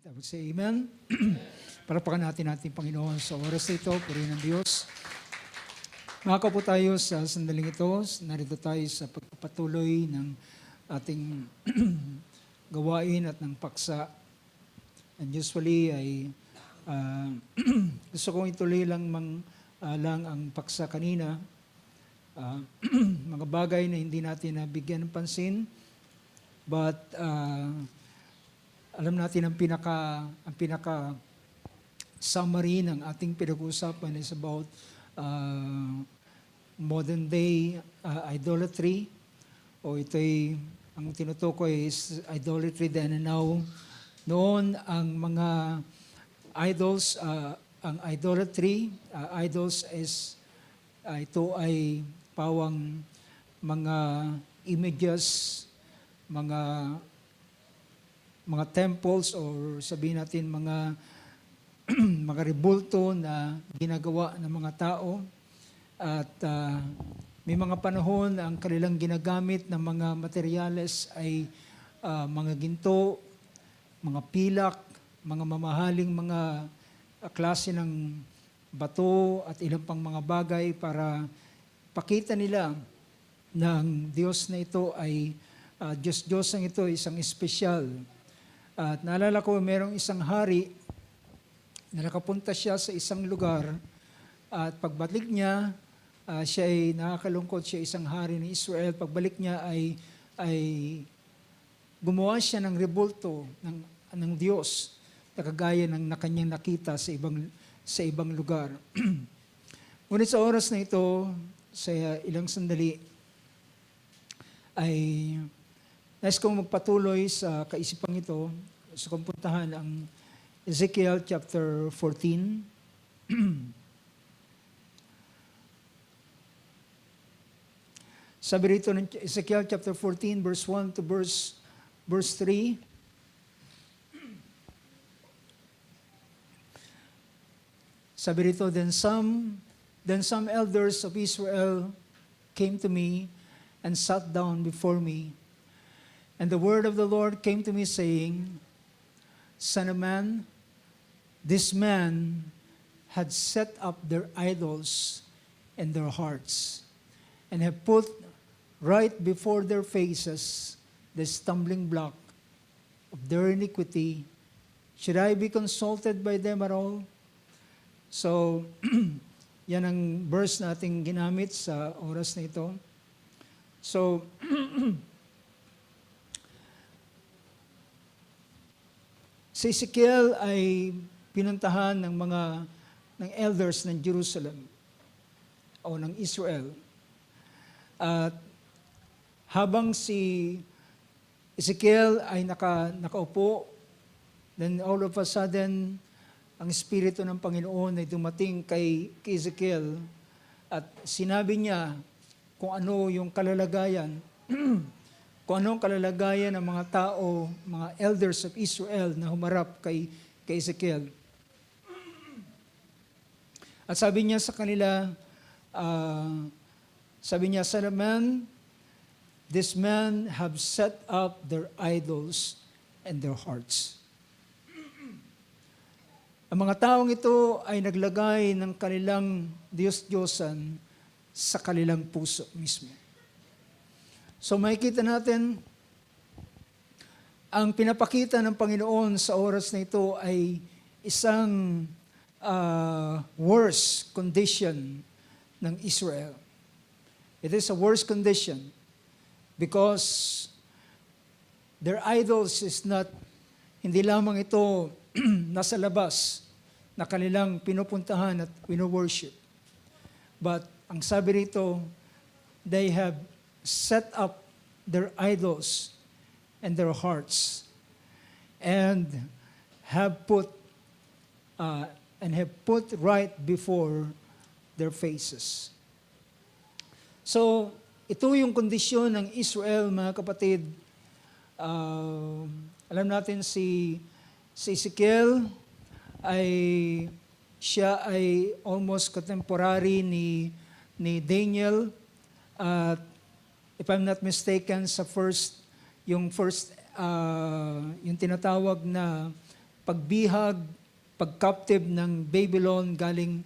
I would say amen. Parapakan natin ating Panginoon sa oras na ito, purihin ng Diyos. Makaka po tayo sa sandaling ito, narito tayo sa pagpapatuloy ng ating gawain at ng paksa. And usually ay gusto kong ituloy lang lang ang paksa kanina. Mga bagay na hindi natin nabigyan ng pansin, but alam natin ang pinaka summary ng ating pinag-uusapan is about modern day idolatry, o ito'y ang tinutukoy is idolatry then and now. Noon ang mga idols, ang idolatry, idols is ito ay pawang mga images, mga temples, or sabihin natin mga mga rebulto na ginagawa ng mga tao. At may mga panahon ang kanilang ginagamit ng mga materyales ay mga ginto, mga pilak, mga mamahaling mga klase ng bato at ilang pang mga bagay para pakita nila na ang Diyos na ito ay Diyos ang ito, isang espesyal. At naalala ko, merong isang hari na nakapunta siya sa isang lugar, at pagbalik niya, siya ay nakakalungkot, siya isang hari ng Israel. Pagbalik niya ay gumawa siya ng rebulto ng Diyos na kagaya ng kanyang nakita sa ibang lugar. Ngunit sa oras na ito, sa ilang sandali, ay nais kong magpatuloy sa kaisipang ito. Gusto kong puntahan ang Ezekiel chapter 14. Sabi rito ng Ezekiel chapter 14, verse 1 to verse 3. Sabi rito, Then some elders of Israel came to me and sat down before me. And the word of the Lord came to me, saying, Son of man, this man had set up their idols in their hearts, and have put right before their faces the stumbling block of their iniquity. Should I be consulted by them at all? So, yan ang verse nating ginamit sa oras na ito. So, si Ezekiel ay pinuntahan ng elders ng Jerusalem o ng Israel. At habang si Ezekiel ay nakaupo, then all of a sudden, ang Espiritu ng Panginoon ay dumating kay Ezekiel at sinabi niya kung ano yung kalalagayan, kung anong kalalagayan ng mga tao, mga elders of Israel na humarap kay Ezekiel. At sabi niya sa kanila, Son of man, this men have set up their idols in their hearts. Ang mga taong ito ay naglagay ng kanilang Diyos-Diyosan sa kanilang puso mismo. So makikita natin, ang pinapakita ng Panginoon sa oras na ito ay isang worse condition ng Israel. It is a worse condition because their idols is not, hindi lamang ito nasa labas na kanilang pinupuntahan at wino-worship. But ang sabi rito, they have set up their idols in their hearts and have put right before their faces. So, ito yung kondisyon ng Israel, mga kapatid. Alam natin si Ezekiel siya ay almost contemporary ni Daniel. At if I'm not mistaken, yung tinatawag na pagbihag, pag-captive ng Babylon galing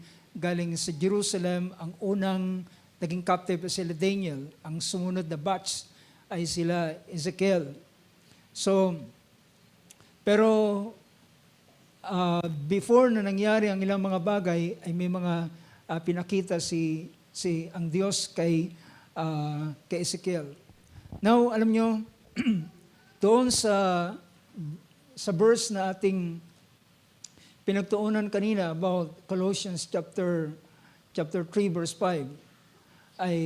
sa Jerusalem. Ang unang naging captive ay sila Daniel. Ang sumunod na batch ay sila Ezekiel. So, pero before na nangyari ang ilang mga bagay, ay may mga pinakita ang Diyos kay Ezekiel. Now, alam nyo, doon sa verse na ating pinagtuunan kanina about Colossians chapter 3 verse 5, ay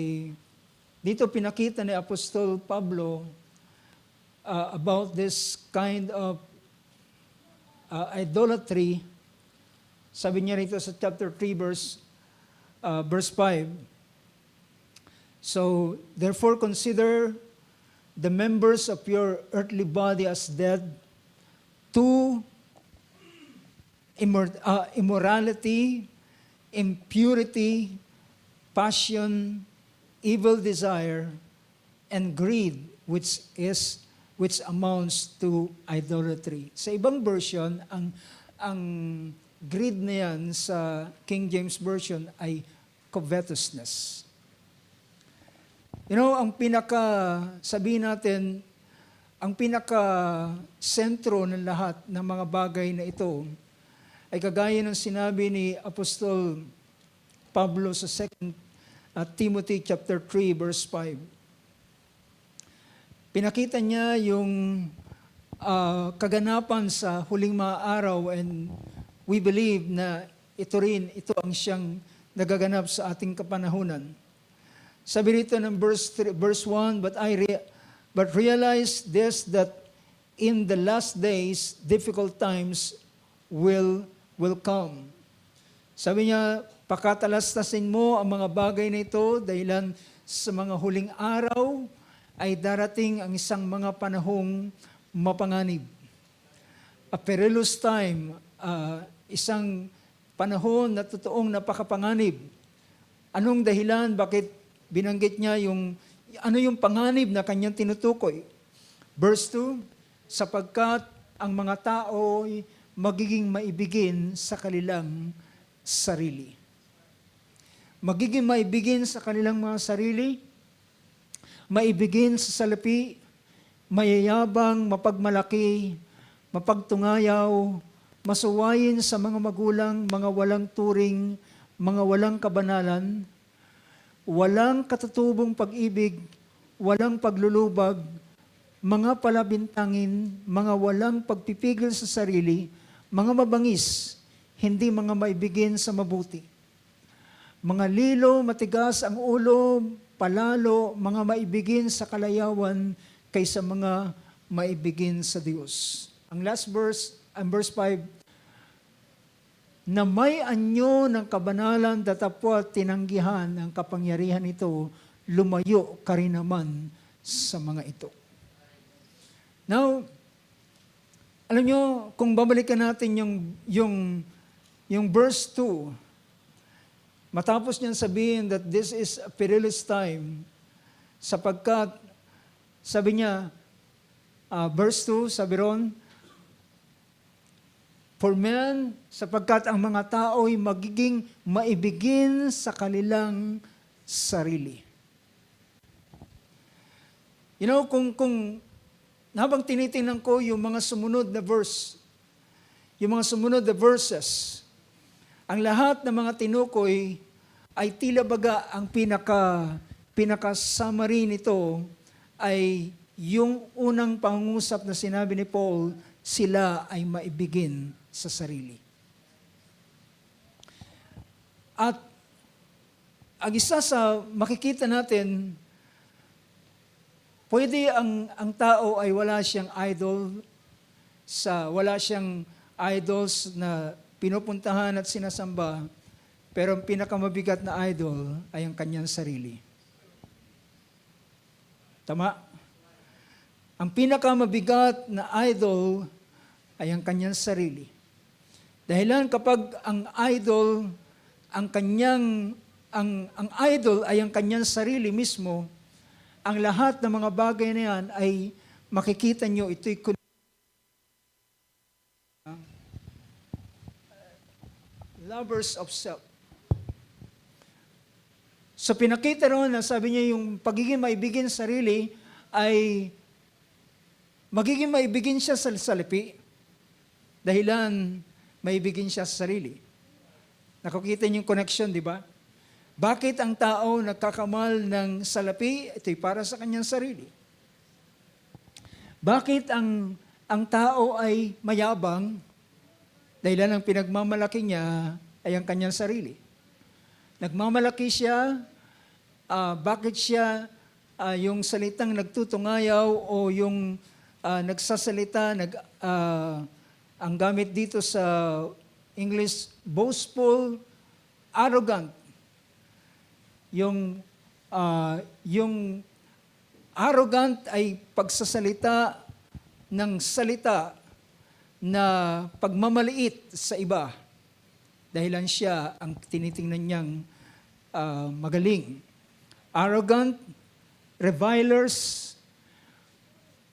dito pinakita ni Apostol Pablo about this kind of idolatry. Sabi niya rito sa chapter 3 verse 5, so therefore consider the members of your earthly body as dead to immorality, impurity, passion, evil desire, and greed, which amounts to idolatry. Sa ibang version, ang greed na yan sa King James Version ay covetousness. You know, sabihin natin, ang pinaka-sentro ng lahat ng mga bagay na ito ay kagaya ng sinabi ni Apostol Pablo sa 2 Timothy chapter 3 verse 5. Pinakita niya yung kaganapan sa huling mga araw, and we believe na ito ang siyang nagaganap sa ating kapanahunan. Sabi rito ng verse 1, but realize this, that in the last days, difficult times will come. Sabi niya, pakatalastasin mo ang mga bagay na ito dahilan sa mga huling araw ay darating ang isang mga panahong mapanganib. A perilous time, isang panahon na totoong napakapanganib. Anong dahilan? Bakit binanggit niya ano yung panganib na kanyang tinutukoy? Verse 2, sapagkat ang mga tao ay magiging maibigin sa kanilang sarili. Magiging maibigin sa kanilang mga sarili, maibigin sa salapi, mayayabang, mapagmalaki, mapagtungayaw, masuwayin sa mga magulang, mga walang turing, mga walang kabanalan, walang katutubong pag-ibig, walang paglulubag, mga palabintangin, mga walang pagpipigil sa sarili, mga mabangis, hindi mga maibigin sa mabuti. Mga lilo, matigas ang ulo, palalo, mga maibigin sa kalayawan kaysa mga maibigin sa Diyos. Ang last verse, ang verse 5, na may anyo ng kabanalan datapwat tinanggihan ang kapangyarihan ito, lumayo ka rin naman sa mga ito. Now, alam nyo, kung babalikan natin yung verse 2, matapos niyang sabihin that this is a perilous time, sapagkat, sabi niya, verse 2, sabi ron, for men, sapagkat ang mga tao ay magiging maibigin sa kanilang sarili. You know, kung habang tinitingnan ko yung mga sumunod na verse, yung mga sumunod na verses, ang lahat ng mga tinukoy ay tila baga ang pinaka-summary nito ay yung unang pangungusap na sinabi ni Paul, sila ay maibigin sa sarili. At ang isa sa makikita natin, pwede ang tao ay wala siyang idols na pinupuntahan at sinasamba, pero ang pinakamabigat na idol ay ang kanyang sarili. Tama? Ang pinakamabigat na idol ay ang kanyang sarili. Dahilan kapag ang idol ay ang kanyang sarili mismo, ang lahat ng mga bagay na yan ay makikita nyo, ito'y lovers of self. So pinakita roon na sabi niya yung pagiging maibigin sa sarili ay magiging maibigin siya sa salapi. Dahilan maibigin siya sa sarili. Nakikita niyo yung connection, di ba? Bakit ang tao nagkakamal ng salapi? Ito'y para sa kanyang sarili. Bakit ang tao ay mayabang? Dahilan ang pinagmamalaki niya ay ang kanyang sarili. Nagmamalaki siya, bakit siya yung salitang nagtutungayaw o yung nagsasalita, ang gamit dito sa English, boastful, arrogant. Yung arrogant ay pagsasalita ng salita na pagmamaliit sa iba. Dahilan siya ang tinitingnan niyang magaling. Arrogant, revilers,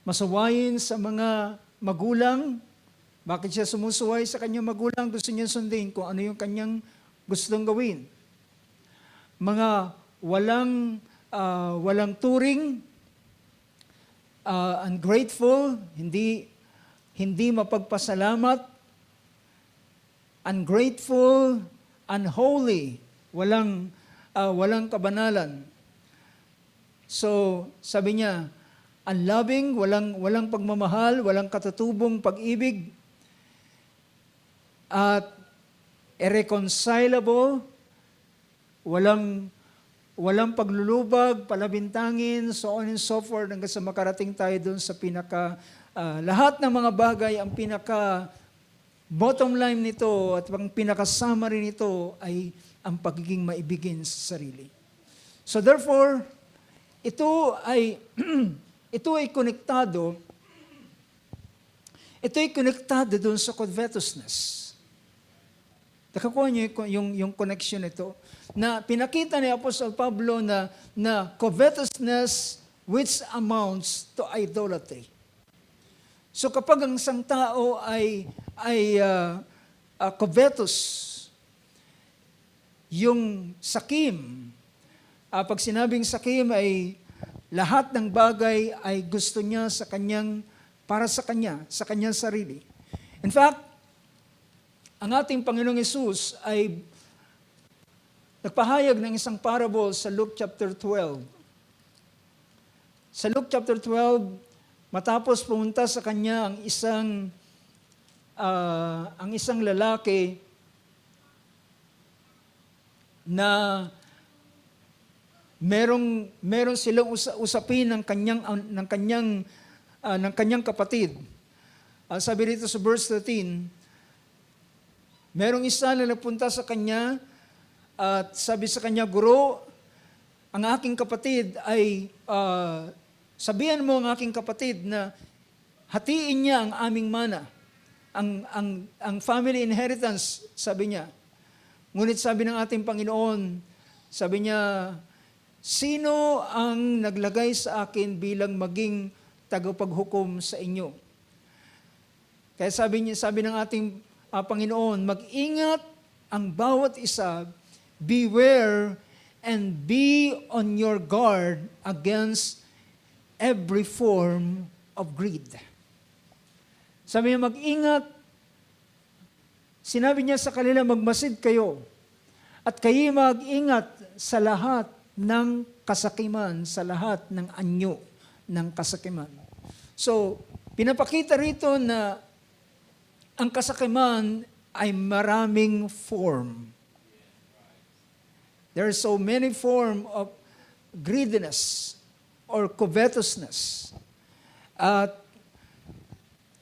masawayin sa mga magulang. Bakit siya sumusuway sa kanyang magulang? Gusto niya sundin kung ano yung kanyang gustong gawin. Mga walang turing, ungrateful, hindi mapagpasalamat, ungrateful, unholy, walang kabanalan. So, sabi niya, unloving, walang pagmamahal, walang katutubong pag-ibig, at irreconcilable, walang paglulubag, palabintangin, so on and so forth, hanggang sa makarating tayo dun sa lahat ng mga bagay, ang bottom line nito at ang pinaka-summary nito ay ang pagiging maibigin sa sarili. So therefore, ito ay konektado dun sa covetousness. Nakakuha niyo yung connection nito na pinakita ni Apostle Pablo na covetousness which amounts to idolatry. So kapag ang isang tao ay covetous, yung sakim, pag sinabing sakim ay lahat ng bagay ay gusto niya para sa kanyang sarili. In fact, ang ating Panginoong Hesus ay nagpahayag ng isang parable sa Luke chapter 12. Sa Luke chapter 12, matapos pumunta sa kanya ang isang lalaki na meron silang usapin ng kanyang kapatid. Sabi dito sa verse 13, merong isa na nagpunta sa kanya at sabi sa kanya, Guro, ang aking kapatid ay, sabihan mo ang aking kapatid na hatiin niya ang aming mana, ang family inheritance, sabi niya. Ngunit sabi ng ating Panginoon, sabi niya, sino ang naglagay sa akin bilang maging tagapaghukom sa inyo? Kaya sabi ng ating Panginoon, mag-ingat ang bawat isa, beware and be on your guard against every form of greed. Sabi niya, mag-ingat. Sinabi niya sa kanila, magmasid kayo at kayo mag-ingat sa lahat ng kasakiman, sa lahat ng anyo ng kasakiman. So, pinapakita rito na ang kasakiman ay maraming form. There are so many form of greediness or covetousness. At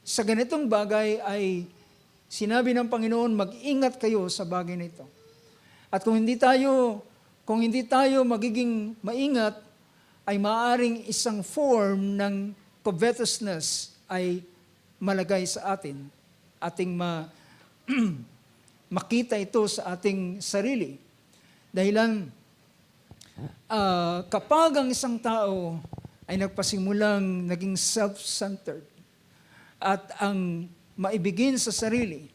sa ganitong bagay ay sinabi ng Panginoon, mag-ingat kayo sa bagay nito. At kung hindi tayo magiging maingat, ay maaaring isang form ng covetousness ay malagay sa atin. Ating makita ito sa ating sarili. Dahilan, kapag ang isang tao ay nagpasimulang naging self-centered at ang maibigin sa sarili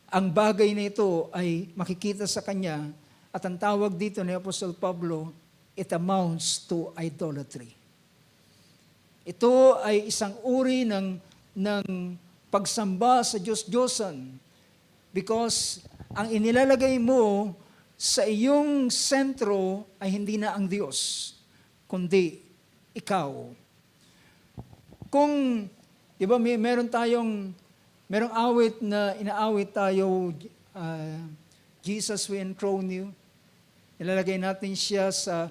ang bagay na ito ay makikita sa kanya at ang tawag dito ni Apostle Pablo, it amounts to idolatry. Ito ay isang uri ng pagsamba sa Diyos-Diyosan because ang inilalagay mo sa iyong sentro ay hindi na ang Diyos, kundi ikaw. Kung, di ba, merong awit na inaawit tayo, Jesus, we enthrone you. Ilalagay natin siya sa,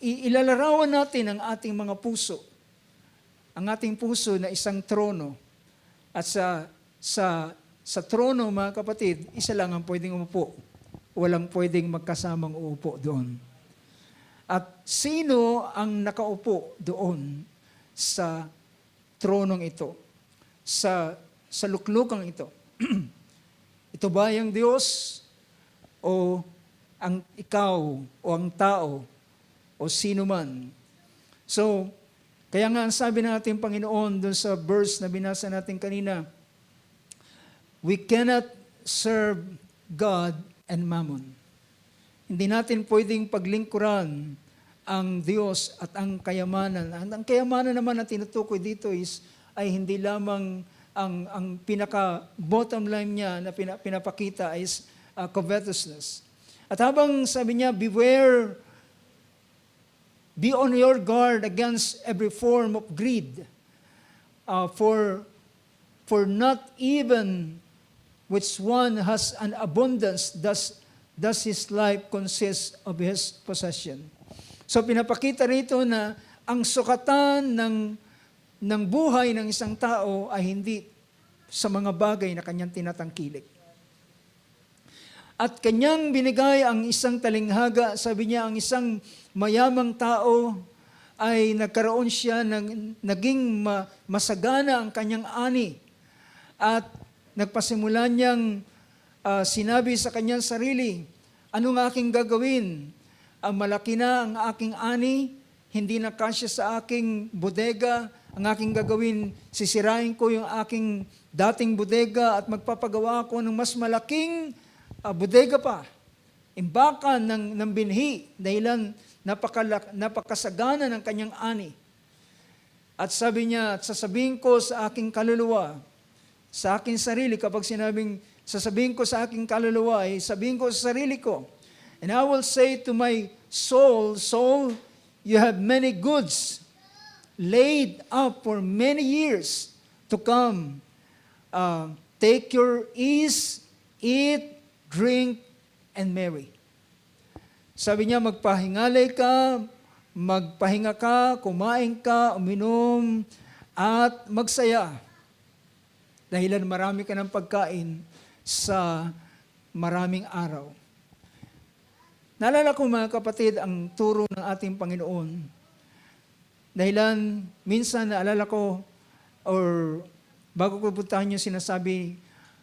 ilalarawan natin ang ating mga puso. Ang ating puso na isang trono. At sa trono, mga kapatid, isa lang ang pwedeng umupo. Walang pwedeng magkasamang uupo doon. At sino ang nakaupo doon sa tronong ito? Sa luklukang ito? Ito ba yung Diyos? O ang ikaw? O ang tao? O sino man? So, kaya nga ang sabi ng ating Panginoon dun sa verse na binasa natin kanina, we cannot serve God and mammon. Hindi natin pwedeng paglingkuran ang Diyos at ang kayamanan. Ang kayamanan naman na tinutukoy dito ay hindi lamang ang pinaka-bottom line niya na pinapakita is covetousness. At habang sabi niya, beware, be on your guard against every form of greed. For not even which one has an abundance, does his life consist of his possession. So pinapakita rito na ang sukatan ng buhay ng isang tao ay hindi sa mga bagay na kanyang tinatangkilik. At kanyang binigay ang isang talinghaga, sabi niya, ang isang mayamang tao ay nagkaroon siya naging masagana ang kanyang ani. At nagpasimula niyang sinabi sa kanyang sarili, anong aking gagawin? Malaki na ang aking ani, hindi na kasya sa aking bodega. Ang aking gagawin, sisirain ko yung aking dating bodega at magpapagawa ko ng mas malaking bodega pa. Imbakan ng binhi, dahilan napakasagana ng kanyang ani. At sabi niya, sasabihin ko sa aking kaluluwa, sa aking sarili, kapag sinabing sasabihin ko sa aking kaluluwa, sabihin ko sa sarili ko, and I will say to my soul, soul, you have many goods laid up for many years to come. Take your ease, eat, drink, and marry. Sabi niya, magpahingalay ka, magpahinga ka, kumain ka, uminom, at magsaya. Dahilan marami ka ng pagkain sa maraming araw. Naalala ko mga kapatid ang turo ng ating Panginoon. Dahilan minsan naalala ko or bago ko puntahan yung sinasabi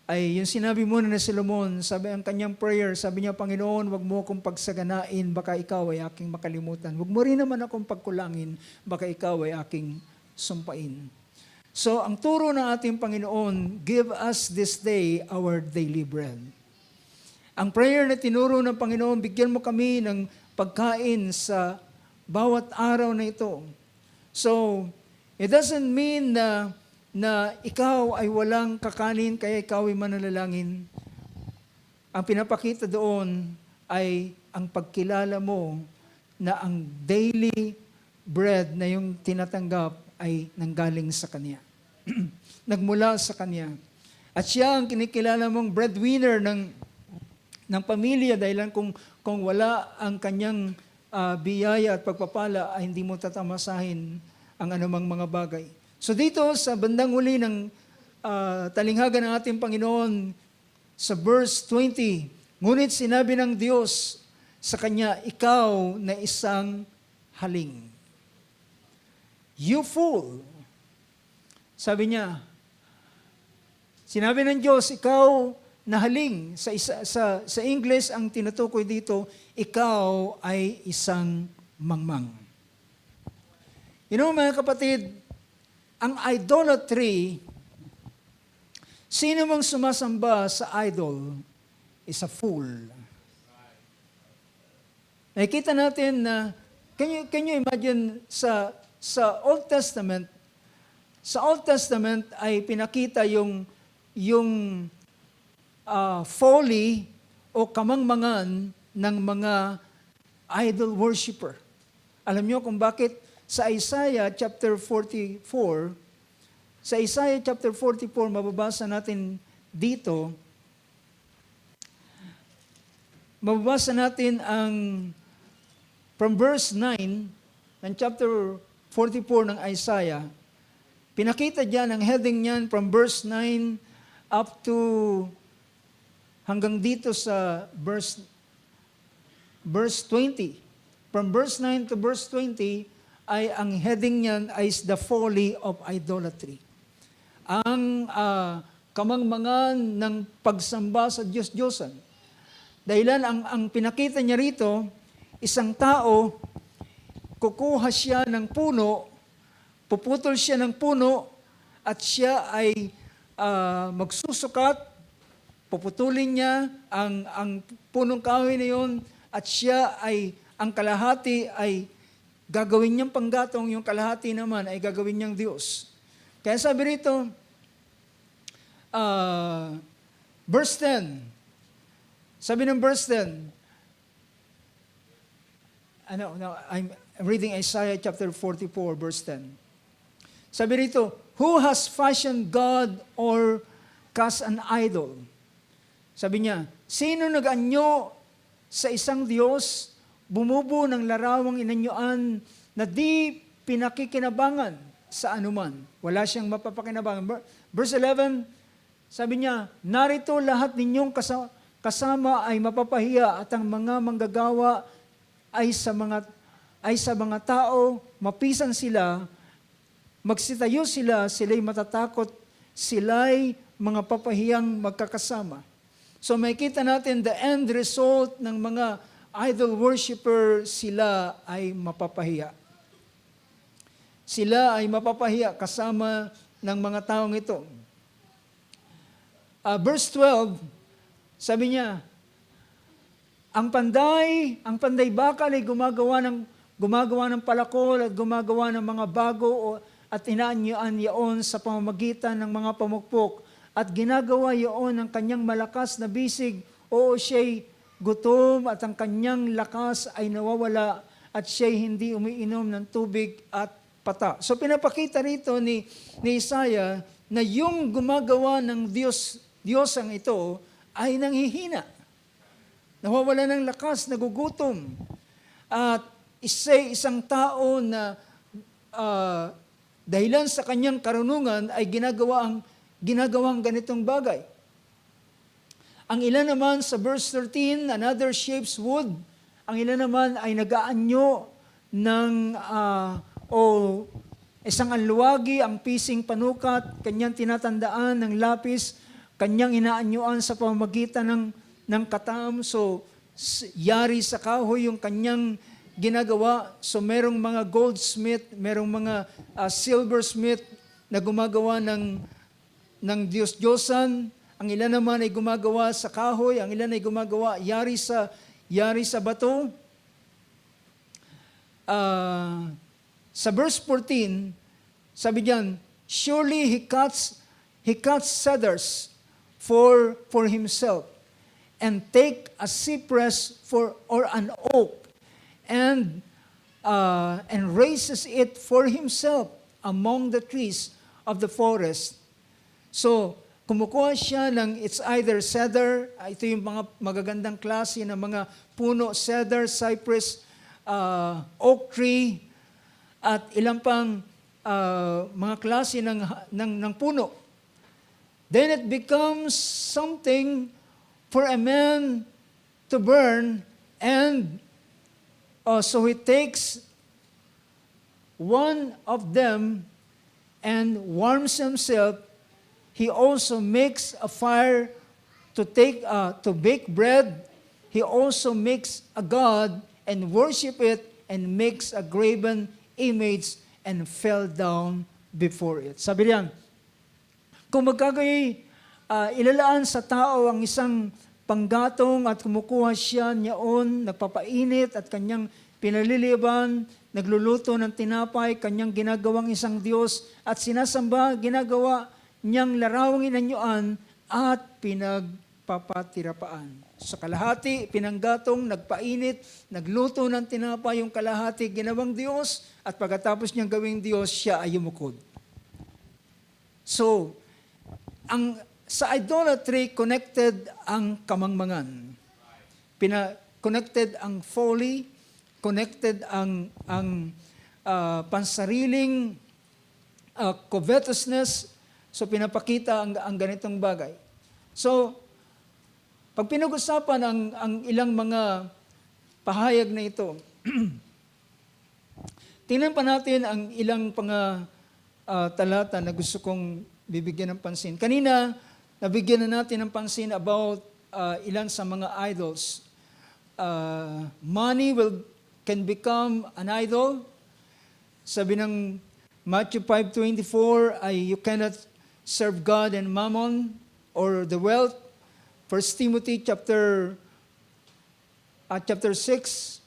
ay yung sinabi muna ni Solomon, sabi ang kanyang prayer, sabi niya, Panginoon, wag mo akong pagsaganain, baka ikaw ay aking makalimutan. Wag mo rin naman akong pagkulangin, baka ikaw ay aking sumpain. So, ang turo ng ating Panginoon, give us this day our daily bread. Ang prayer na tinuro ng Panginoon, bigyan mo kami ng pagkain sa bawat araw na ito. So, it doesn't mean na ikaw ay walang kakanin, kaya ikaw ay mananalangin. Ang pinapakita doon ay ang pagkilala mo na ang daily bread na yung tinatanggap ay nanggaling sa Kanya. Nagmula sa Kanya. At siya ang kinikilala mong breadwinner ng pamilya dahil kung wala ang Kanyang biyaya at pagpapala ay hindi mo tatamasahin ang anumang mga bagay. So dito sa bandang huli ng talinghaga ng ating Panginoon sa verse 20, ngunit sinabi ng Diyos sa Kanya, ikaw na isang haling. You fool. Sabi niya, sinabi ng Diyos, ikaw na haling. Sa English, ang tinutukoy dito, ikaw ay isang mangmang. You know, mga kapatid, ang idolatry, Sino mang sumasamba sa idol is a fool. Nakikita natin na, can you imagine sa Old Testament, ay pinakita yung folly o kamangmangan ng mga idol worshiper. Alam niyo kung bakit sa Isaiah chapter 44, mababasa natin dito, mababasa natin ang from verse 9 ng chapter 44 ng Isaiah. Pinakita diyan ang heading niyan from verse 9 up to hanggang dito sa verse 20. From verse 9 to verse 20 ay ang heading niyan is the folly of idolatry. Ang kamangmangan ng pagsamba sa Diyos-Diyosan. Dahilan ang pinakita niya rito, isang tao, kukuha siya ng puno, puputol siya ng puno, at siya ay magsusukat, puputulin niya ang punong kahoy na yon, at siya ay, ang kalahati ay gagawin niyang panggatong, yung kalahati naman ay gagawin niyang Diyos. Kaya sabi rito, verse 10, sabi ng verse 10, I'm reading Isaiah chapter 44, verse 10. Sabi rito, who has fashioned God or cast an idol? Sabi niya, sino nag-anyo sa isang Diyos, bumubuo ng larawang inanyuan na di pinakikinabangan sa anuman. Wala siyang mapapakinabangan. Verse 11, sabi niya, narito lahat ninyong kasama ay mapapahiya at ang mga manggagawa ay sa mga tao, mapisan sila, magsitayo sila, sila'y matatakot, sila'y mga papahiyang magkakasama. So makita natin the end result ng mga idol worshiper, sila ay mapapahiya. Sila ay mapapahiya kasama ng mga taong ito. Verse 12, sabi niya, ang panday bakal ay gumagawa ng palakol at gumagawa ng mga bago at inaanyuan yaon sa pamamagitan ng mga pamukpok at ginagawa yaon ng kanyang malakas na bisig o siya'y gutom at ang kanyang lakas ay nawawala at siya'y hindi umiinom ng tubig at pata. So pinapakita rito ni Isaiah na yung gumagawa ng Diyosang ito ay nanghihina. Nawawala ng lakas, nagugutom. At isang tao na dahilan sa kanyang karunungan ay ginagawang ganitong bagay. Ang ilan naman sa verse 13, another shapes wood. Ang ilan naman ay nag-aanyo ng isang anluwagi, ang pising panukat, kanyang tinatandaan ng lapis, kanyang inaanyuan sa pamamagitan ng katam. So, yari sa kahoy yung kanyang ginagawa. So, merong mga goldsmith, merong mga silversmith na gumagawa ng Diyos-Diyosan. Ang ilan naman ay gumagawa sa kahoy, ang ilan ay gumagawa yari sa bato. Sa verse 14, sabi diyan, surely he cuts cedars for himself, and take a cypress or an oak, and raises it for himself among the trees of the forest. So, kumukuha siya ng, it's either cedar, ito yung mga magagandang klase ng mga puno, cedar, cypress, oak tree, at ilang pang mga klase ng puno. Then it becomes something for a man to burn, and so he takes one of them and warms himself. He also makes a fire to bake bread. He also makes a god and worship it, and makes a graven image and fell down before it. Sabi niyan, kung ilalaan sa tao ang isang panggatong at kumukuha siya niyaon, nagpapainit at kanyang pinaliliban, nagluluto ng tinapay, kanyang ginagawang isang Diyos at sinasamba, ginagawa niyang larawang inanyuan at pinagpapatirapaan. Sa kalahati, pinanggatong, nagpainit, nagluto ng tinapay, yung kalahati ginawang Diyos at pagkatapos niyang gawing Diyos, siya ay yumukod. So, sa idolatry, connected ang kamangmangan. Connected ang folly, connected ang pansariling covetousness. So, pinapakita ang ganitong bagay. So, pag pinag-usapan ang ilang mga pahayag na ito, tingnan pa natin ang ilang talata na gusto kong bibigyan ng pansin. Kanina, nabigyan na natin ng pansin about ilan sa mga idols. Money can become an idol. Sabi ng Matthew 5:24 ay you cannot serve God and mammon or the wealth. 1 Timothy chapter 6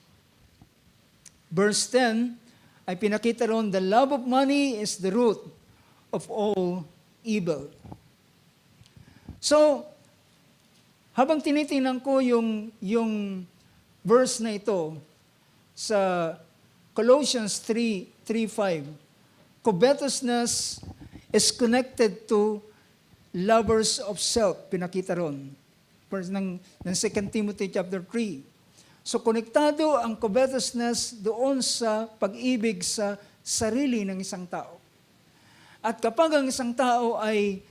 verse 10 ay pinakita roon, the love of money is the root of all evil. So, habang tinitingnan ko yung verse na ito sa Colossians 3:5, covetousness is connected to lovers of self, pinakita ron. Ng 2 Timothy chapter 3. So, konektado ang covetousness doon sa pag-ibig sa sarili ng isang tao. At kapag ang isang tao ay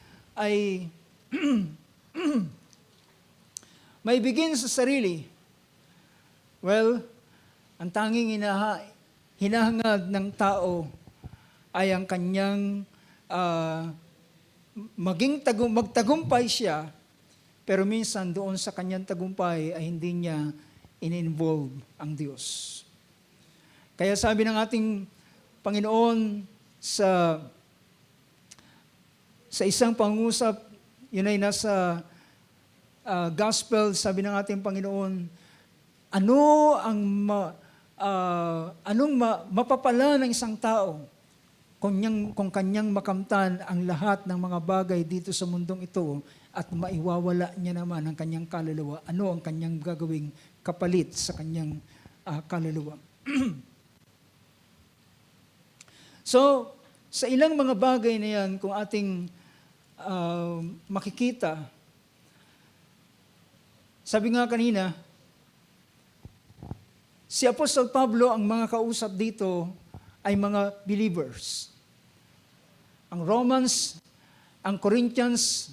may bigin sa sarili, well, ang tanging hinahangad ng tao ay ang kanyang magtagumpay siya, pero minsan doon sa kanyang tagumpay ay hindi niya in-involve ang Diyos. Kaya sabi ng ating Panginoon sa isang pangusap, yun ay nasa gospel, sabi ng ating Panginoon, anong mapapala ng isang tao kung kanyang makamtan ang lahat ng mga bagay dito sa mundong ito at maiwawala niya naman ang kanyang kaluluwa. Ano ang kanyang gagawing kapalit sa kanyang kaluluwa? So, sa ilang mga bagay na yan, kung ating makikita, sabi nga kanina, si Apostol Pablo, ang mga kausap dito ay mga believers. Ang Romans, ang Corinthians,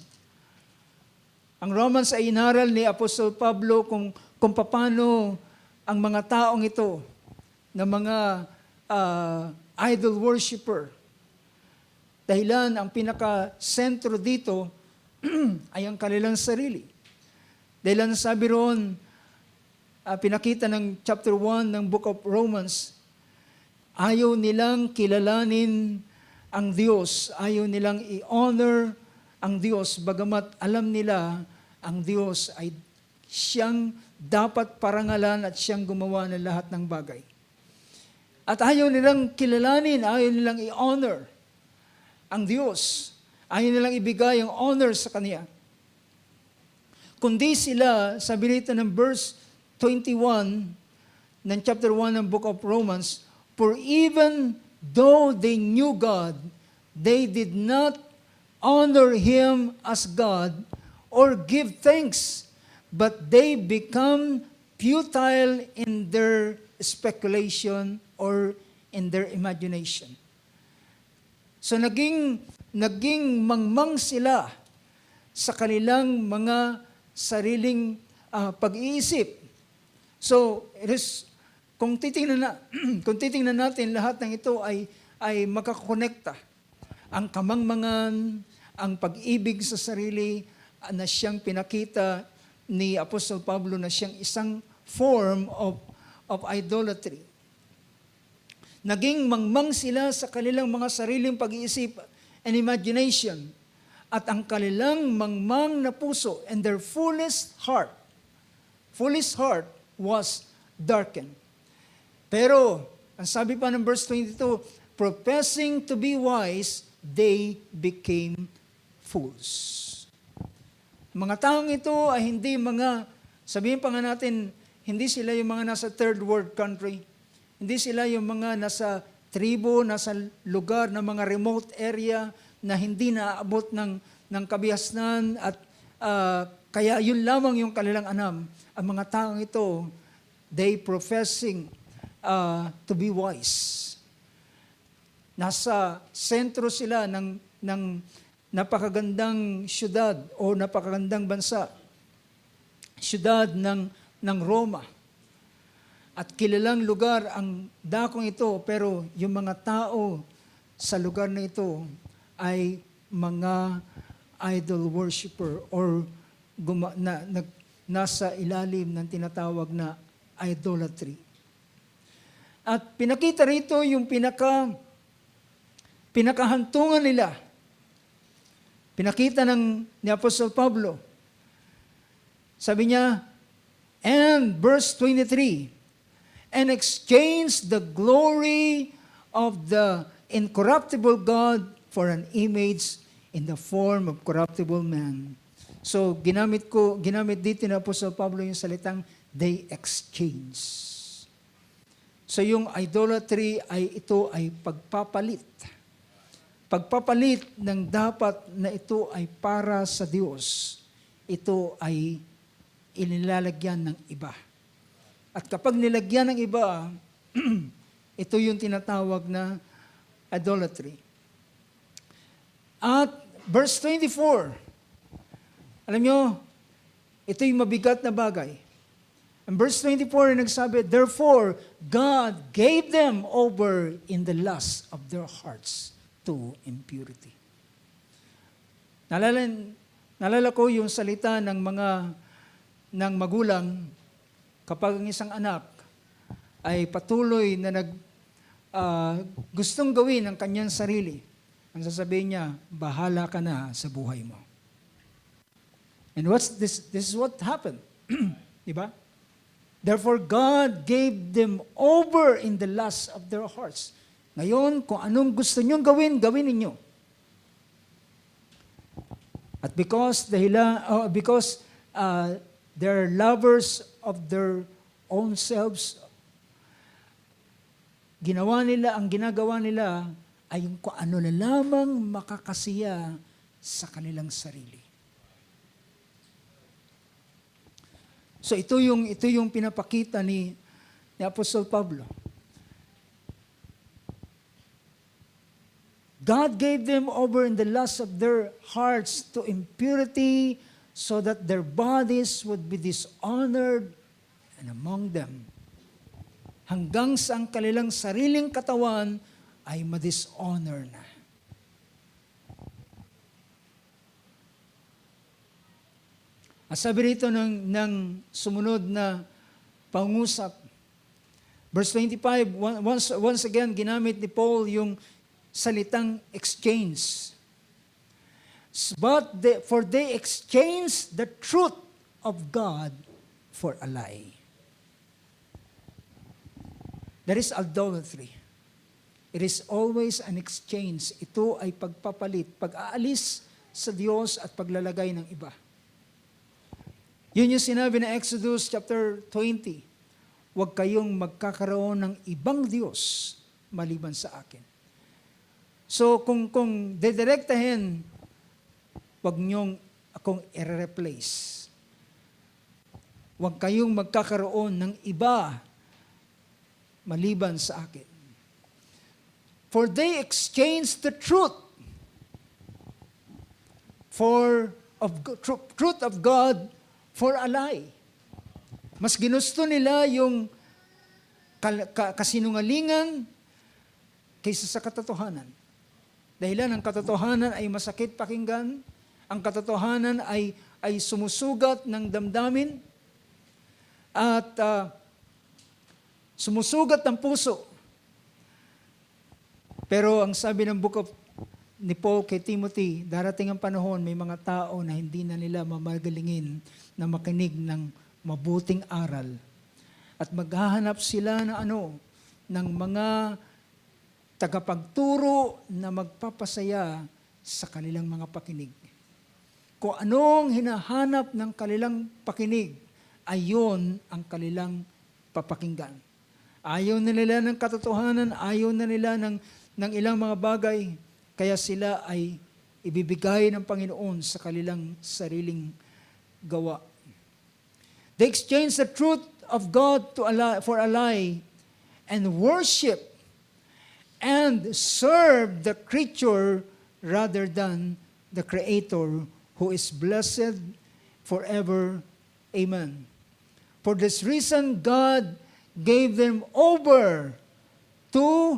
ang Romans ay inaral ni Apostol Pablo kung paano ang mga taong ito na mga idol worshiper. Dahilan ang pinaka-sentro dito ay ang kanilang sarili. Dahilan sabi roon, pinakita ng chapter 1 ng Book of Romans, ayaw nilang kilalanin ang Diyos, ayaw nilang i-honor ang Diyos, bagamat alam nila ang Diyos ay siyang dapat parangalan at siyang gumawa ng lahat ng bagay. At ayaw nilang kilalanin, ayaw nilang i-honor ang Diyos, ayaw nilang ibigay ang honor sa Kanya. Kundi sila, sabi rito ng verse 21 ng chapter 1 ng Book of Romans, for even though they knew God, they did not honor Him as God or give thanks, but they become futile in their speculation or in their imagination. So naging mangmang sila sa kanilang mga sariling pag-iisip. So, kung titingnan natin, lahat ng ito ay makakonekta. Ang kamangmangan, ang pag-ibig sa sarili na siyang pinakita ni Apostol Pablo na siyang isang form of idolatry. Naging mangmang sila sa kanilang mga sariling pag-iisip and imagination. at ang kanilang mangmang na puso and their foolish heart was darkened. Pero, ang sabi pa ng verse 22, professing to be wise, they became fools. Mga taong ito ay hindi sabihin pa nga natin, hindi sila yung mga nasa third world country. Hindi sila yung mga nasa tribo, nasa lugar na mga remote area na hindi naaabot ng kabihasnan at kaya yun lamang yung kanilang anam. Ang mga taong ito, they professing to be wise. Nasa sentro sila ng napakagandang syudad o napakagandang bansa. Syudad ng Roma. At kilalang lugar ang dakong ito, pero yung mga tao sa lugar na ito ay mga idol worshiper or nasa ilalim ng tinatawag na idolatry. At pinakita rito yung pinakahantungan nila. Pinakita ni Apostol Pablo. Sabi niya, and verse 23, and exchange the glory of the incorruptible God for an image in the form of corruptible man. So, ginamit dito ni Apostol Pablo yung salitang they exchange. So, yung idolatry ito ay pagpapalit. Pagpapalit ng dapat na ito ay para sa Diyos. Ito ay inilalagyan ng iba. At kapag nilagyan ng iba, ito yung tinatawag na idolatry. At verse 24, alam nyo, ito yung mabigat na bagay. And verse 24 nagsabi, therefore, God gave them over in the lust of their hearts to impurity. Nalala ko yung salita ng magulang kapag ang isang anak ay patuloy na gustong gawin ang kanyang sarili. Ang sasabihin niya, bahala ka na sa buhay mo. And this is what happened. Diba? Therefore, God gave them over in the lust of their hearts. Ngayon, kung anong gusto niyong gawin, gawin ninyo. At because they're lovers of their own selves, ang ginagawa nila ay yung kung ano na lamang makakasiya sa kanilang sarili. So ito yung pinapakita ni Apostol Pablo. God gave them over in the lust of their hearts to impurity so that their bodies would be dishonored and among them. Hanggang sa ang kanilang sariling katawan ay ma-dishonor na. At sabi rito ng sumunod na pangusap, verse 25, once again, ginamit ni Paul yung salitang exchange. For they exchange the truth of God for a lie. That is idolatry. It is always an exchange. Ito ay pagpapalit, pag-aalis sa Diyos at paglalagay ng iba. Yun yung sinabi na Exodus chapter 20. Huwag kayong magkakaroon ng ibang Diyos maliban sa akin. So kung dedirektahin, huwag niyong akong i-replace. Huwag kayong magkakaroon ng iba maliban sa akin. For they exchanged the truth of God for a lie. Mas ginusto nila yung kasinungalingan kaysa sa katotohanan. Dahilan ang katotohanan ay masakit pakinggan, ang katotohanan ay sumusugat ng damdamin, at sumusugat ng puso. Pero ang sabi ng book of ni Paul kay Timothy, darating ang panahon, may mga tao na hindi na nila mamagalingin na makinig ng mabuting aral. At maghahanap sila ng mga tagapagturo na magpapasaya sa kanilang mga pakinig. Kung anong hinahanap ng kanilang pakinig, ayon ang kanilang papakinggan. Ayaw na nila ng katotohanan, ayaw na nila ng ilang mga bagay, kaya sila ay ibibigay ng Panginoon sa kanilang sariling gawa. They exchange the truth of God for a lie and worship and serve the creature rather than the Creator who is blessed forever. Amen. For this reason, God gave them over to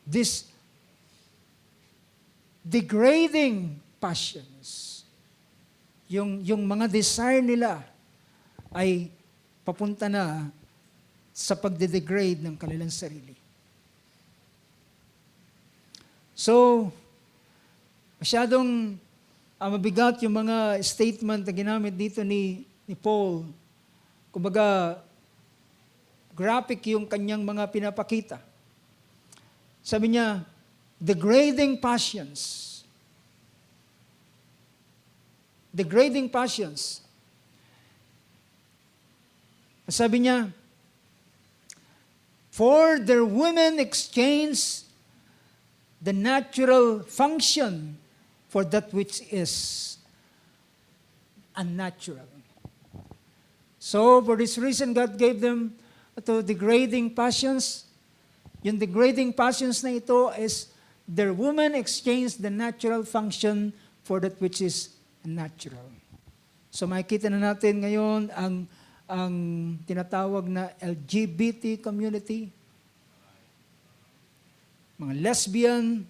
this degrading passions. Yung mga desire nila ay papunta na sa pagde-degrade ng kanilang sarili. So, masyadong mabigat yung mga statement na ginamit dito ni Paul. Kumbaga, graphic yung kanyang mga pinapakita. Sabi niya, degrading passions. Degrading passions. Sabi niya, for their women exchange the natural function for that which is unnatural. So, for this reason, God gave them to degrading passions. Yung degrading passions na ito is their women exchange the natural function for that which is unnatural. So, makikita na natin ngayon ang tinatawag na LGBT community, mga lesbian,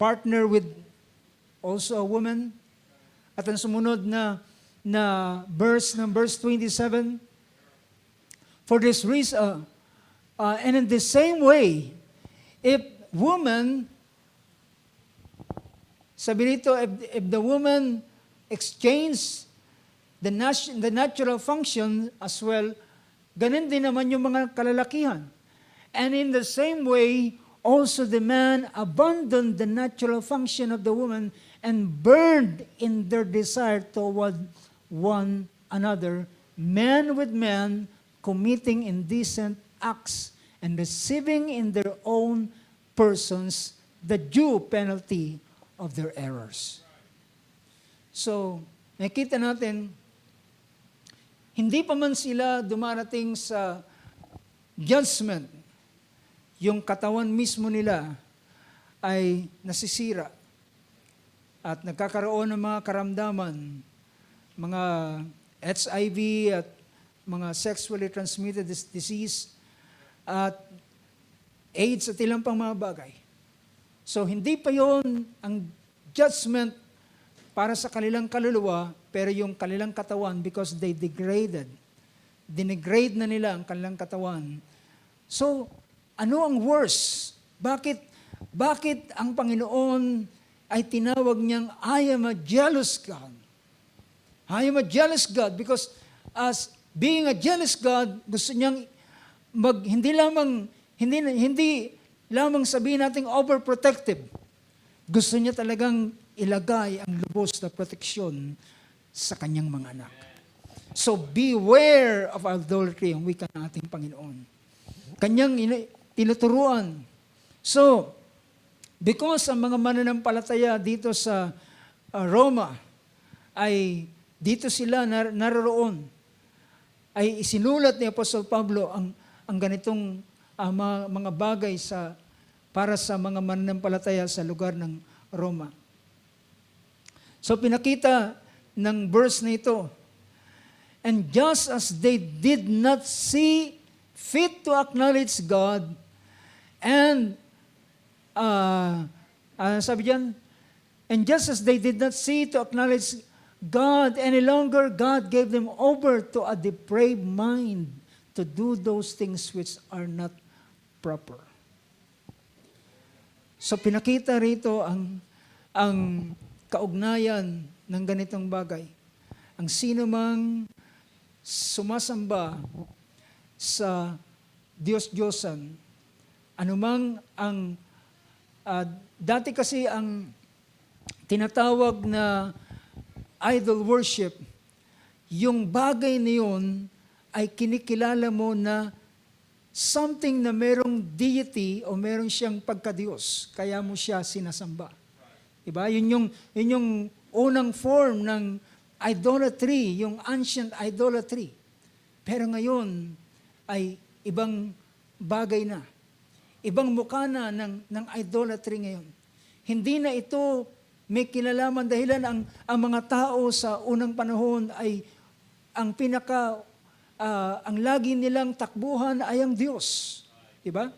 partner with also a woman, at ang sumunod na verse 27, for this reason, and in the same way, if woman, sabi nito, if the woman exchange the natural function as well, ganun din naman yung mga kalalakihan. And in the same way, also the man abandoned the natural function of the woman and burned in their desire toward one another, man with man, committing indecent acts and receiving in their own persons the due penalty of their errors. So, nakita natin, hindi pa man sila dumarating sa judgment, yung katawan mismo nila ay nasisira at nagkakaroon ng mga karamdaman, mga HIV at mga sexually transmitted disease at AIDS at ilang pang mga bagay. So, hindi pa yon ang judgment para sa kanilang kaluluwa, pero yung kanilang katawan because they degraded. Dinegrade na nila ang kanilang katawan. So, ano ang worse? Bakit ang Panginoon ay tinawag niyang, I am a jealous God? I am a jealous God because as being a jealous God, gusto niyang hindi lamang sabihin natin overprotective. Gusto niya talagang ilagay ang lubos na proteksyon sa kanyang mga anak. So beware of adultery, ang wika ng ating Panginoon. Kanyang tinuturuan. So, because ang mga mananampalataya dito sa Roma ay dito sila naroroon, ay isinulat ni Apostol Pablo ang ganitong mga bagay para sa mga mananampalataya sa lugar ng Roma. So pinakita ng verse na ito, and just as they did not see fit to acknowledge God, and sabi diyan, and just as they did not see to acknowledge God any longer, God gave them over to a depraved mind to do those things which are not proper. So pinakita rito ang kaugnayan ng ganitong bagay. Ang sino mang sumasamba sa Diyos-Diyosan, anumang ang dati kasi ang tinatawag na idol worship, yung bagay na yun ay kinikilala mo na something na merong deity o meron siyang pagka-Diyos, kaya mo siya sinasamba. Diba? Yun yung unang form ng idolatry, yung ancient idolatry. Pero ngayon ay ibang bagay na. Ibang mukha na ng idolatry ngayon. Hindi na ito may kinalaman dahilan ang mga tao sa unang panahon ay ang ang lagi nilang takbuhan ay ang Diyos. Diba?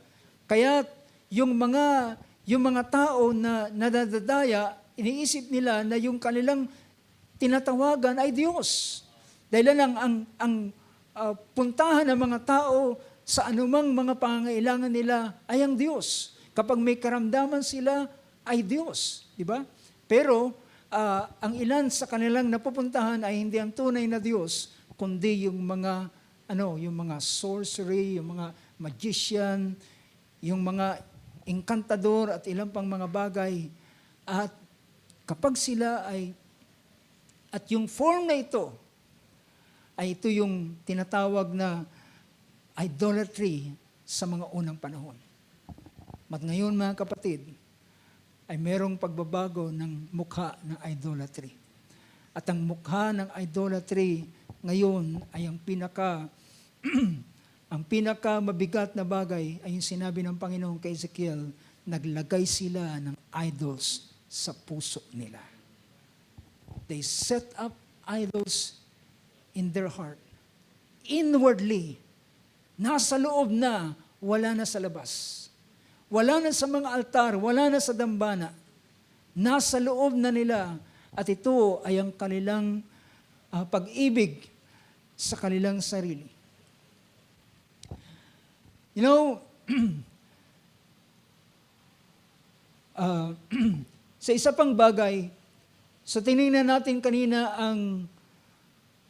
Kaya yung mga tao na nadadadaya, iniisip nila na yung kanilang tinatawagan ay Diyos. Dahil ang puntahan ng mga tao sa anumang mga pangangailangan nila ay ang Diyos. Kapag may karamdaman sila, ay Diyos. Diba? Pero ang ilan sa kanilang napupuntahan ay hindi ang tunay na Diyos, kundi yung mga sorcery, yung mga magician, yung mga encantador at ilang pang mga bagay. At kapag sila at yung form na ito, ay ito yung tinatawag na idolatry sa mga unang panahon. At ngayon mga kapatid, ay merong pagbabago ng mukha ng idolatry. At ang mukha ng idolatry ngayon ay ang pinaka mabigat na bagay ay yung sinabi ng Panginoon kay Ezekiel, naglagay sila ng idols sa puso nila. They set up idols in their heart. Inwardly, nasa loob na, wala na sa labas. Wala na sa mga altar, wala na sa dambana. Nasa loob na nila at ito ay ang kanilang pag-ibig sa kanilang sarili. You know, sa isa pang bagay, so tinignan natin kanina ang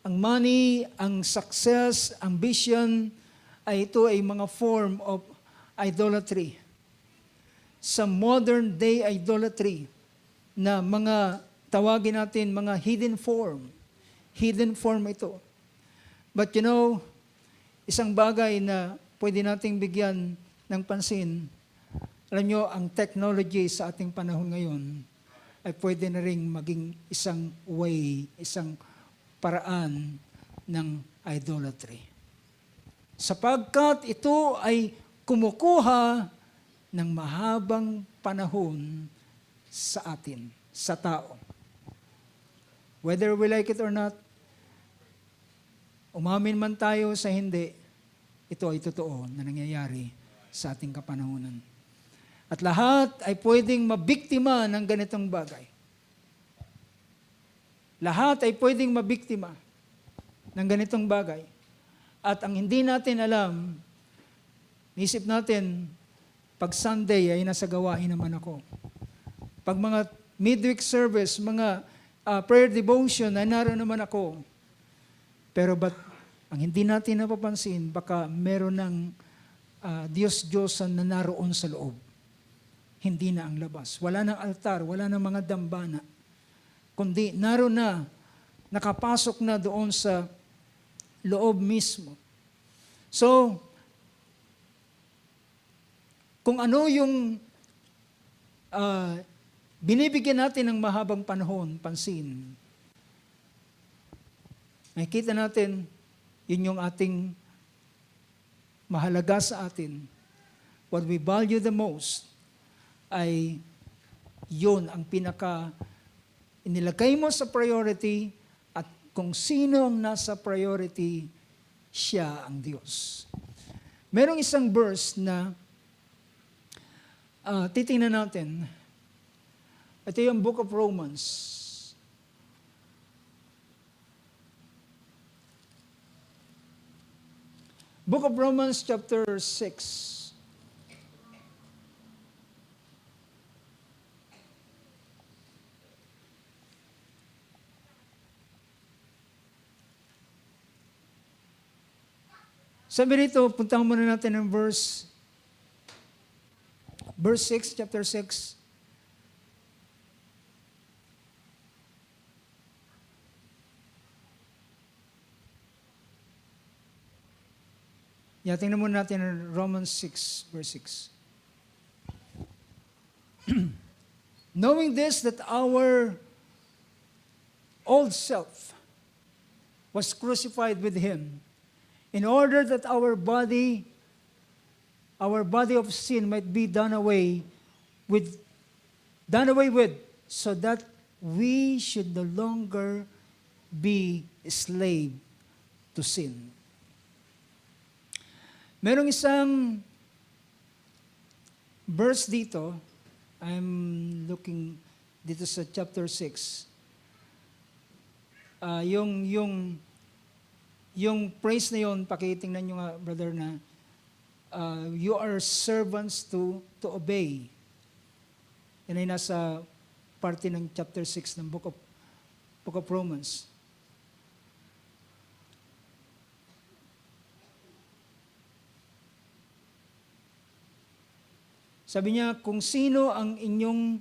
money, ang success, ambition, ay ito ay mga form of idolatry. Sa modern day idolatry na mga tawagin natin mga hidden form. Hidden form ito. But you know, isang bagay na pwede nating bigyan ng pansin, alam nyo, ang technology sa ating panahon ngayon ay pwede na ring maging isang way, isang paraan ng idolatry. Sapagkat ito ay kumukuha ng mahabang panahon sa atin, sa tao. Whether we like it or not, umamin man tayo sa hindi, ito ay totoo na nangyayari sa ating kapanahunan. At lahat ay pwedeng mabiktima ng ganitong bagay. Lahat ay pwedeng mabiktima ng ganitong bagay. At ang hindi natin alam, isip natin, pag Sunday ay nasa gawain naman ako. Pag mga midweek service, mga prayer devotion, ay naroon naman ako. Pero ang hindi natin napapansin, baka meron ng Diyos-Diyosan na naroon sa loob. Hindi na ang labas. Wala nang altar, wala nang mga dambana. Kundi naroon na, nakapasok na doon sa loob mismo. So, kung ano yung binibigyan natin ng mahabang panahon, pansin, nakikita natin, yun yung ating mahalaga sa atin. What we value the most ay yun ang inilagay mo sa priority at kung sino ang nasa priority, siya ang Diyos. Merong isang verse na titingnan natin. Ito yung Book of Romans. Book of Romans chapter 6. Sabi rito, puntahan muna natin ang verse 6, chapter 6. Tingnan muna natin ang Romans 6, verse 6. Knowing this, that our old self was crucified with him, in order that our body of sin might be done away with, so that we should no longer be slave to sin. Merong isang verse dito, I'm looking dito sa chapter 6. Yung praise na yon, pakitingnan nyo nga, brother, na you are servants to obey. Yan ay nasa parte ng chapter 6 ng Book of Romans. Sabi niya, kung sino ang inyong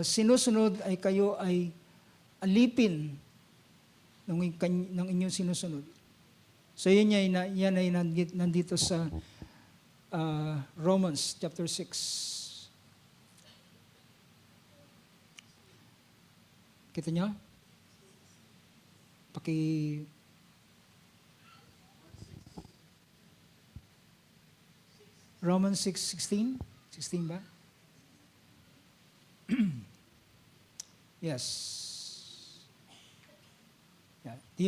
sinusunod ay kayo ay alipin ng inyong sinusunod. So yan ay nandito sa Romans chapter 6. Kita niyo? Romans 6:16? 16 ba? Yes. Yeah. Do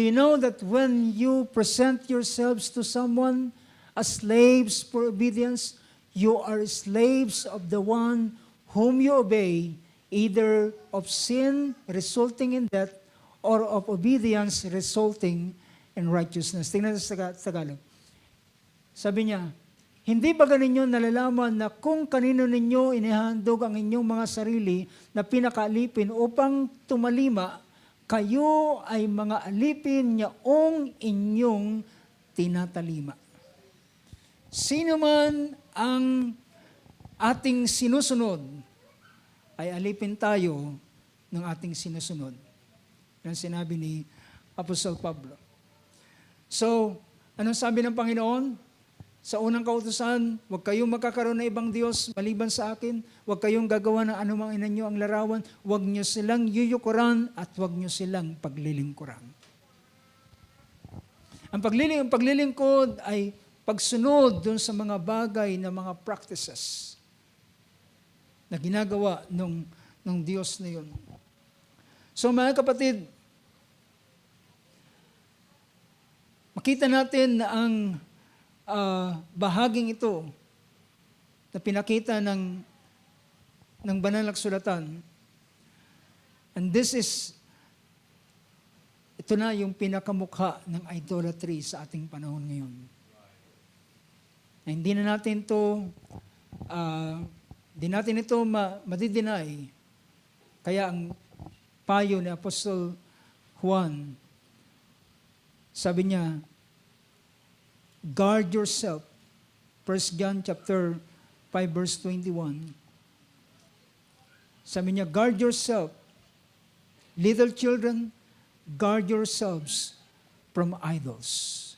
you know that when you present yourselves to someone as slaves for obedience, you are slaves of the one whom you obey, either of sin resulting in death or of obedience resulting in righteousness. Tingnan sa Tagalog. Sabi niya, hindi ba ganinyo nalalaman na kung kanino ninyo inihandog ang inyong mga sarili na pinakaalipin upang tumalima, kayo ay mga alipin niyaong inyong tinatalima. Sino man ang ating sinusunod, ay alipin tayo ng ating sinusunod. Yan sinabi ni Apostol Pablo. So, anong sabi ng Panginoon? Sa unang kautusan, huwag kayong magkakaroon ng ibang Diyos maliban sa akin. Huwag kayong gagawa ng anumang inanyo ang larawan. Huwag nyo silang yuyukuran at huwag nyo silang paglilingkuran. Ang paglilingkod ay pagsunod dun sa mga bagay na mga practices na ginagawa ng Diyos na yun. So mga kapatid, makita natin na ang bahaging ito na pinakita ng banal na kasulatan. And ito na yung pinakamukha ng idolatry sa ating panahon ngayon. Na hindi natin ito madideny. Kaya ang payo ni Apostol Juan, sabi niya, guard yourself. 1 John chapter 5 verse 21. Sabi niya, guard yourself. Little children, guard yourselves from idols.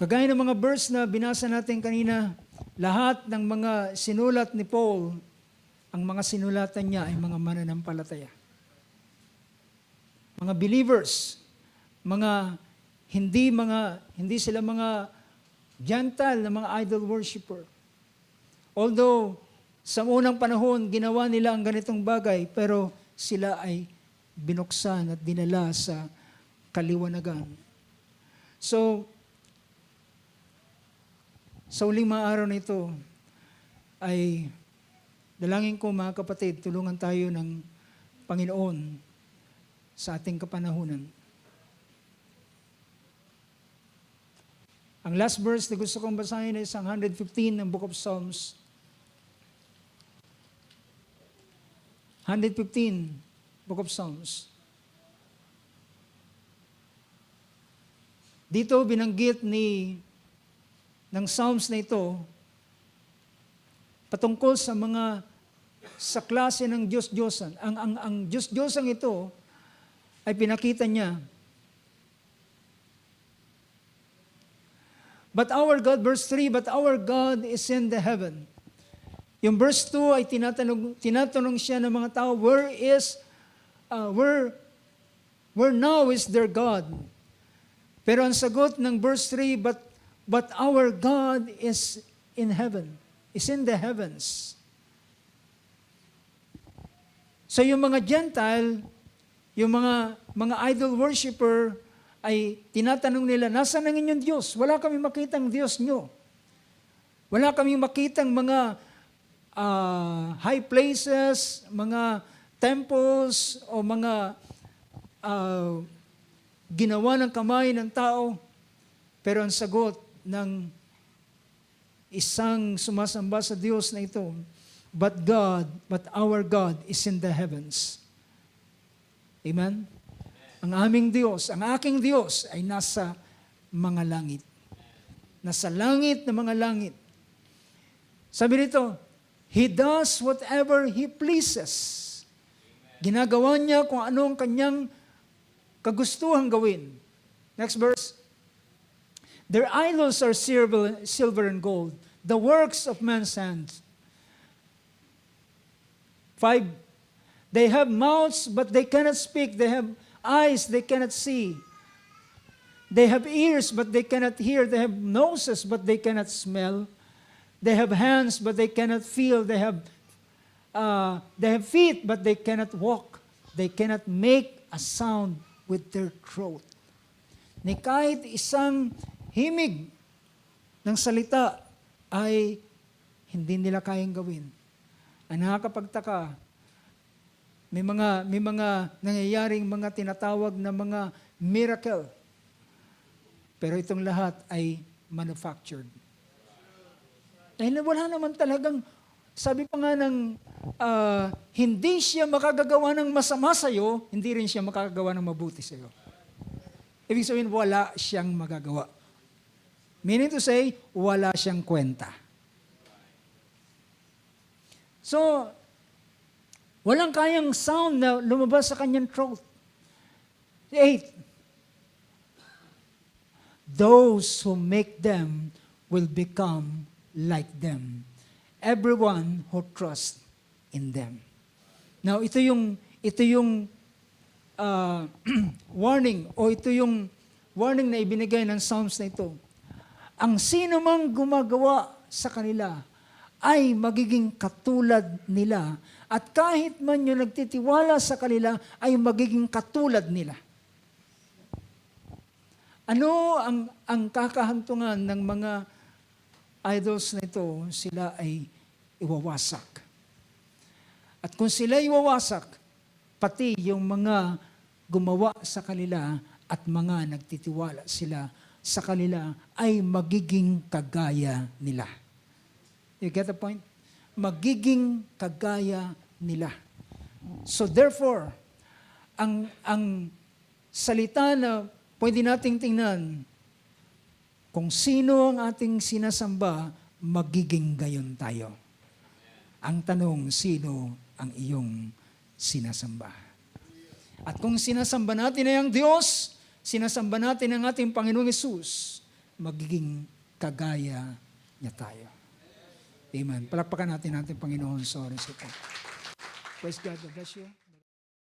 Kagaya ng mga verse na binasa natin kanina, lahat ng mga sinulat ni Paul, ang mga sinulatan niya ay mga mananampalataya. Mga believers, hindi sila mga Gentile na mga idol worshiper. Although, sa unang panahon, ginawa nila ang ganitong bagay, pero sila ay binuksan at dinala sa kaliwanagan. So, sa uling mga araw na ito, ay dalangin ko mga kapatid, tulungan tayo ng Panginoon sa ating kapanahunan. Ang last verse na gusto kong basahin ay ang 115 ng Book of Psalms. 115. Book of Psalms. Dito binanggit ng Psalms na ito patungkol sa klase ng Diyos-Diyosan. Ang Diyos-Diyosan ito ay pinakita niya. But our God, verse 3, but our God is in the heaven. Yung verse 2 ay tinatanong siya ng mga tao, where now is their God? Pero ang sagot ng verse 3, but our God is in heaven, is in the heavens. So yung mga Gentile, yung mga idol worshiper, ay tinatanong nila, nasaan ang inyong Diyos? Wala kami makitang Diyos nyo. Wala kami makitang mga high places, mga temples, o mga ginawa ng kamay ng tao. Pero ang sagot ng isang sumasamba sa Diyos na ito, but our God is in the heavens. Amen? Ang aming Diyos, ang aking Diyos ay nasa mga langit. Nasa langit na mga langit. Sabi nito, He does whatever He pleases. Ginagawa niya kung ano ang kanyang kagustuhang gawin. Next verse. Their idols are silver and gold, the works of man's hands. 5. They have mouths, but they cannot speak. They have eyes, they cannot see. They have ears, but they cannot hear. They have noses, but they cannot smell. They have hands, but they cannot feel. They have feet, but they cannot walk. They cannot make a sound with their throat. Ni kahit isang himig ng salita ay hindi nila kayang gawin. Ang nakakapagtaka, may mga nangyayaring mga tinatawag na mga miracle. Pero itong lahat ay manufactured. Dahil wala naman talagang, sabi pa nga ng, hindi siya makagagawa ng masama sa'yo, hindi rin siya makagagawa ng mabuti sa'yo. Ibig sabihin, wala siyang magagawa. Meaning to say, wala siyang kwenta. So, walang kayang sound na lumabas sa kanyang throat. 8. Those who make them will become like them. Everyone who trusts in them. Now, ito yung warning o ito yung warning na ibinigay ng Psalms na ito. Ang sino mang gumagawa sa kanila ay magiging katulad nila. At kahit man yung nagtitiwala sa kanila, ay magiging katulad nila. Ano ang kakahantungan ng mga idols na ito? Sila ay iwawasak. At kung sila iwawasak, pati yung mga gumawa sa kanila at mga nagtitiwala sila sa kanila ay magiging kagaya nila. You get the point? Magiging kagaya nila. So therefore, ang salita na pwede nating tingnan, kung sino ang ating sinasamba, magiging gayon tayo. Ang tanong, sino ang iyong sinasamba? At kung sinasamba natin ay ang Diyos, sinasamba natin ang ating Panginoong Hesus, magiging kagaya niya tayo. Amen. Palakpakan natin Panginoon sa oras ito. Praise God. God bless you.